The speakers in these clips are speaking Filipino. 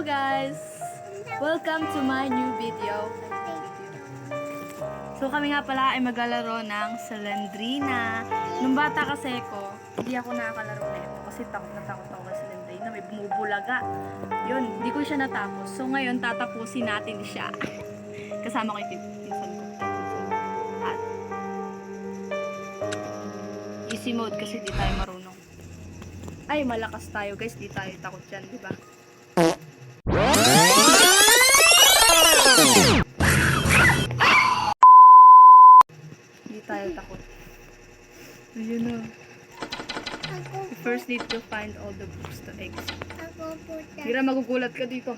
guys! Welcome to my new video. So kami nga pala ay maglalaro ng Slendrina. Nung bata kasi ko, hindi ako nakakalaro na ito kasi takot na takot ako sa Slendrina. May bumubulaga. Yun, hindi ko siya natapos. So ngayon tatapusin natin siya. Kasama ko yung pinsan ko. At easy mode kasi di tayo marunong. Ay, malakas tayo guys. Di tayo takot dyan, di ba? Hindi tayo takot. Ayun na. We first need to find all the books to exit. Mira, magugulat ka dito.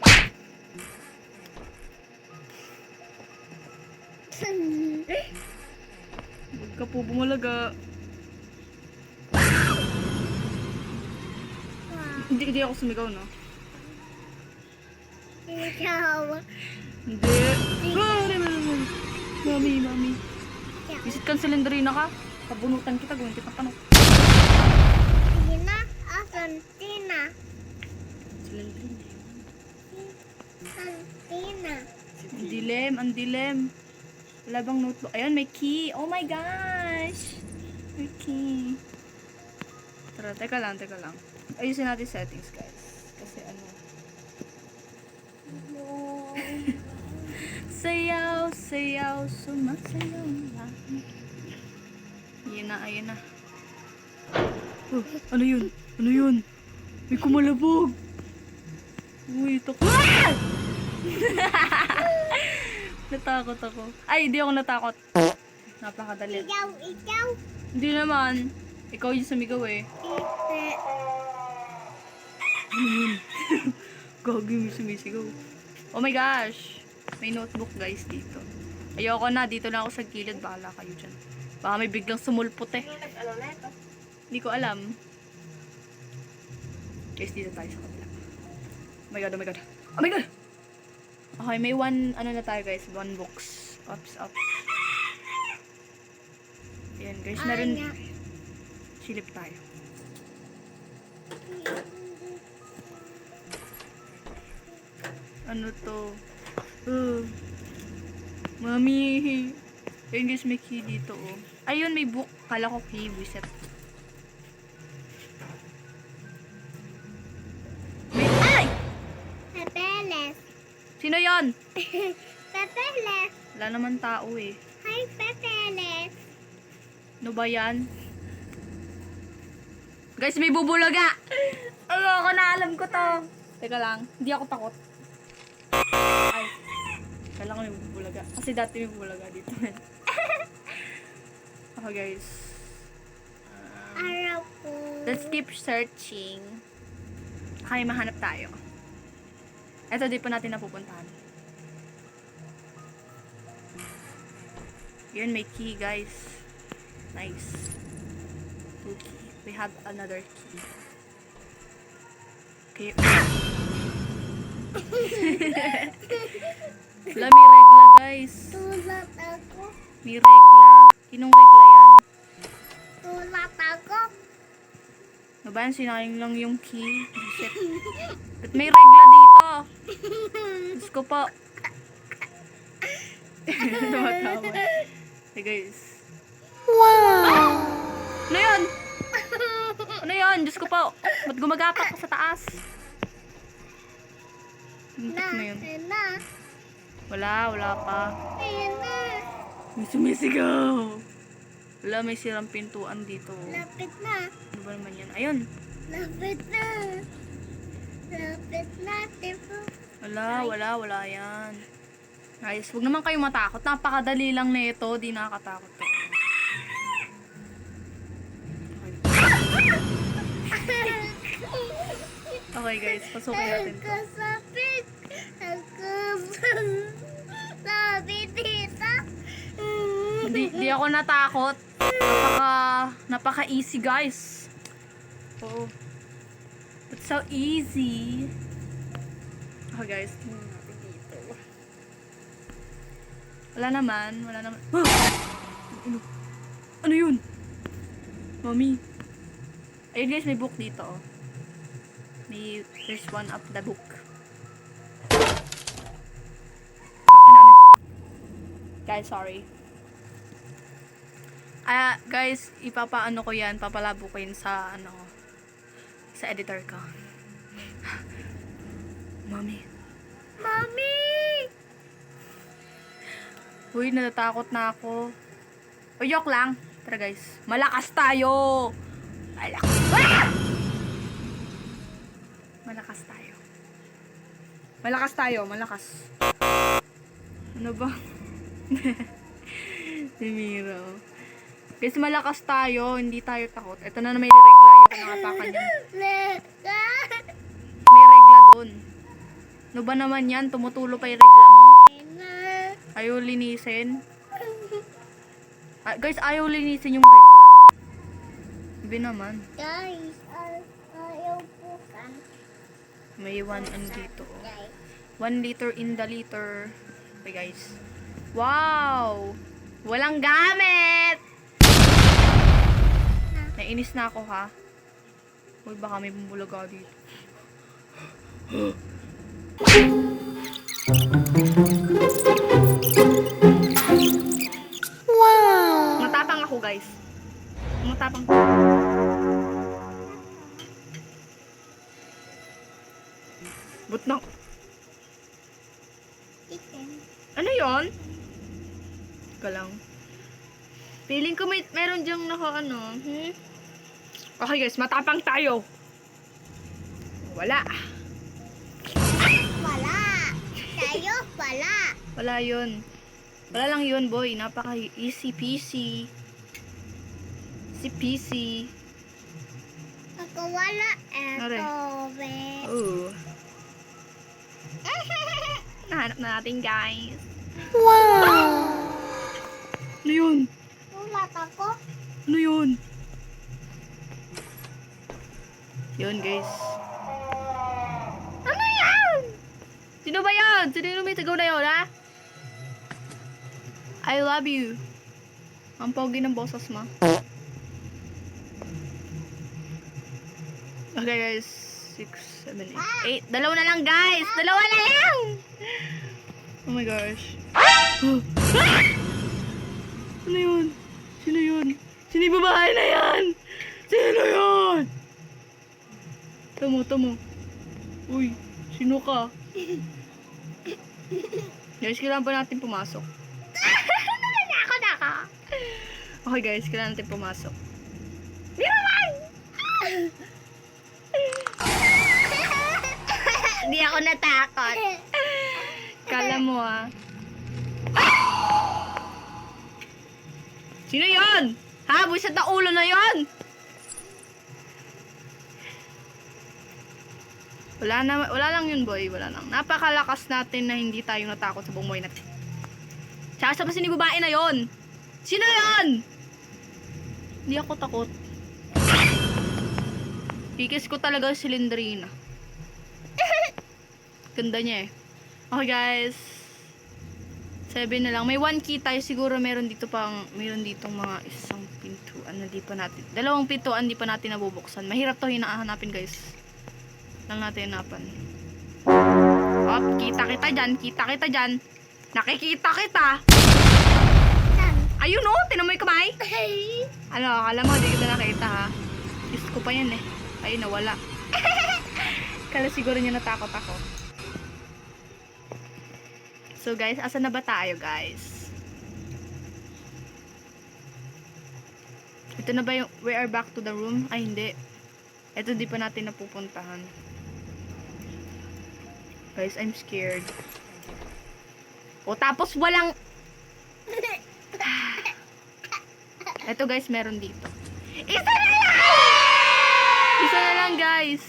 Huwag ka po bumulaga. Hindi ako sumigaw, no? Hindi. Mami. Visit kang Slendrina ka? Pabunutan kita, gawin kita panok. Tina, asan Tina? Slendrina. Tina. Ang dilim. Wala bang notebook? Ayun, may key. Oh my gosh! May key. Tara, teka lang. Ayusin natin settings, guys. Kasi ano. Sayaw, sumasayaw na. Ayan na. Oh, ano yun? May kumalabog. Uy, takot. Ah! Natakot ako. Ay, hindi ako natakot. Napakadali. Ikaw. Hindi naman. Ikaw yung sumigaw eh. Ano yun? Gagi, may sumisigaw. Oh my gosh. May notebook guys dito. Ayoko na. Dito na ako sa gilid. Bahala kayo dyan. Baka may biglang sumulpot eh. Hindi ko alam. Guys, dito tayo sa kabila. Oh my god. Okay, may one books. Ups. Ayan guys, meron. Silip tayo. Ano to? Mami. Ayun guys, may key dito oh. Ayun, may book. Kala ko key, wiset. Ay! Pepeles. Sino yon? Pepeles. Wala naman tao eh. Hi, Pepeles. Ano ba yan? Guys, may bubulaga! Ayoko na, alam ko to. Teka lang, hindi ako takot. Ay, kailangan may bubulaga. Kasi dati may bubulaga dito. Okay guys. Araw po. Let's keep searching. Okay, mahanap tayo. Eto, di pa natin napupuntahan. Yun, may key guys. Nice. 2 key. We have another key. Okay. Wala, may regla guys. Tulat ako. May regla. Kinong regla yan? Tulat ako. Ano ba yan? Sinayang lang yung key. Shit. Ba't may regla dito? Diyos ko po. Tumatawa. Hey guys. Wow! Ano yun? Ano yun? Diyos ko po. Ba't gumagapak ka sa taas? Hintik mo yun. Na. Wala pa. Ayan na. May sumisigaw. Wala, may sirang pintuan dito. Lapit na. Ano ba naman yan? Ayun. Lapit na. Lapit na, tipo. Wala yan. Guys, huwag naman kayo matakot. Napakadali lang na ito. Di nakakatakot to. Okay guys, pasukin natin to. Kasapit. Sabi dito. Hindi ako natakot. Napaka easy guys. Oh. It's so easy. Okay guys, tingnan natin dito. Wala naman. Ano yun? Mami. Ayun guys, may book dito oh. There's one of the book. Guys, sorry. Guys, ipapaano ko yan, papalabo ko yun sa, sa editor ko. Mommy. Mommy! Uy, natatakot na ako. O, joke lang. Tara guys, malakas tayo! Malakas. Ah! Malakas tayo. Malakas tayo, malakas. Ano ba? Si Miro. Guys, malakas tayo, hindi tayo takot. Ito na may regla yung nakatakan yan. May regla dun. Ano ba naman yan? Tumutulo pa yung regla mo. Ayaw linisin. Guys, ayaw linisin yung regla. Sabi naman. Guys, ayaw po kan. May 1 ano dito. Guys. 1 liter in the liter. Okay guys. Wow! Walang gamit! Nainis na ako ha. Uy, baka may bumulaga dito. Wow! Matapang ako guys. Matapang. But na. Chicken. Ano yon? Lang. Feeling ko meron dyang Okay guys, matapang tayo. Wala. Wala. Tayo wala. Wala yun. Wala lang yun, boy. Napaka easy peasy. Si PC. Ako wala. Are. Eto, be. Oo. Nahanap na natin, guys. Wow! Ano yun? Ulat ako. Ano yun? Yun, guys. Ano yan? Sino ba yan? Sino yung may tagaw na yun, ha? I love you. Ang pogi ng boses mo. Okay, guys. 6, 7, 8. 8. Dalawa na lang, guys. Dalawa na lang! Oh my gosh. Ano yun? Sino yun? Sino yung babae na yan? Sino yun? Tamo. Uy, sino ka? Guys, kailangan pa natin pumasok. Naka. Okay guys, kailangan natin pumasok. Di naman! Hindi ako natakot. Kala mo ah. Sino yon? Ha? Buwisat na ulo na yon? Wala lang yun, boy. Wala lang. Napakalakas natin na hindi tayo natakot sa buong buhay natin. Tsaka sa ni babae na yon. Sino yon? Hindi ako takot. Kikis ko talaga si Lindrina. Ganda niya eh. Okay guys. 7 na lang. May 1 key tayo. Siguro meron ditong mga isang pintuan na di pa natin. 2 pintuan di pa natin nabubuksan. Mahirap to hinahanapin guys. Lang natin hanapan. Op, kita kita dyan. Nakikita kita. Ayun oh, tinan mo yung kamay. Ano, akala mo, di kita nakita ha. Kiss ko pa yan eh. Ayun, nawala. Kala siguro niya natakot ako. So guys, asan na ba tayo guys? Ito na ba yung we are back to the room? Ay hindi. Ito di pa natin napupuntahan. Guys, I'm scared. O tapos walang... Ito guys, meron dito. Isa na lang! Isa na lang guys.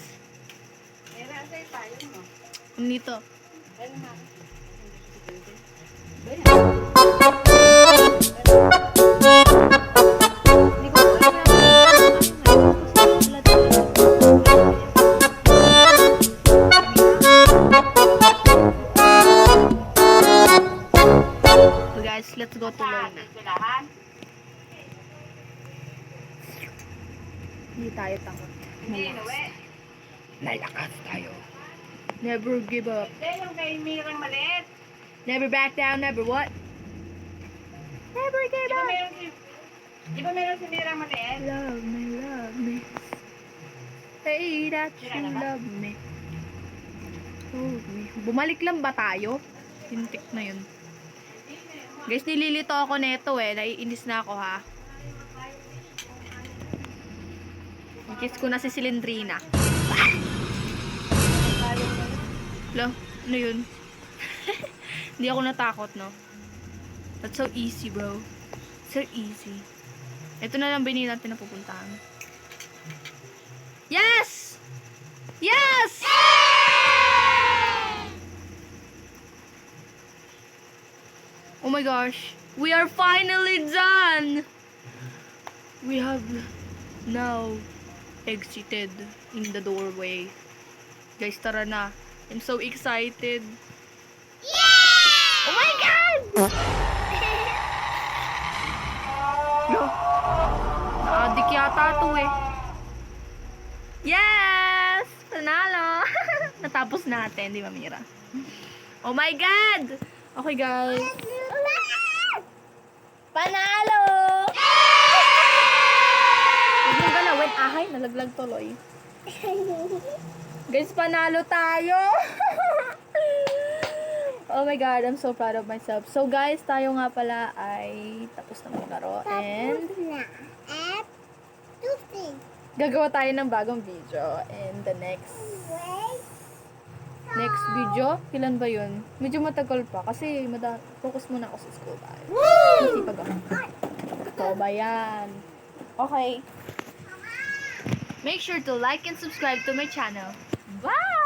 Ano dito? So guys, let's go to Lorna. Hindi tayo takot. Malakas tayo. Never give up. Never back down, never what? Never give up. Di ba meron si Mira maliit? Love me. Say that you love me. Hold me. Bumalik lang ba tayo? Hintik na yun. Guys, nililito ako neto eh. Naiinis na ako ha. Kiss ko na si Silendrina. Lo, ano yun? Hindi ako natakot, no? That's so easy, bro. So easy. Ito na lang binili natin na pupuntahan. Yes! Yes! Oh my gosh. We are finally done! We have now exited in the doorway. Guys, tara na. I'm so excited. Oh my God! No. Naadik yata to eh. Yes! Panalo! Natapos natin, di ba, Mira? Oh my God! Okay, guys. Panalo! Huwag mong galawin. Ahay, nalaglag tuloy. Guys, panalo tayo! Oh my God, I'm so proud of myself. So guys, tayo nga pala ay tapos na maglaro. And At toothpick. gagawa tayo ng bagong video. And the next video, kailan ba yun? Medyo matagal pa kasi focus muna ako sa school tayo. Masipag ako. Ito ba yan? Okay. Make sure to like and subscribe to my channel. Bye!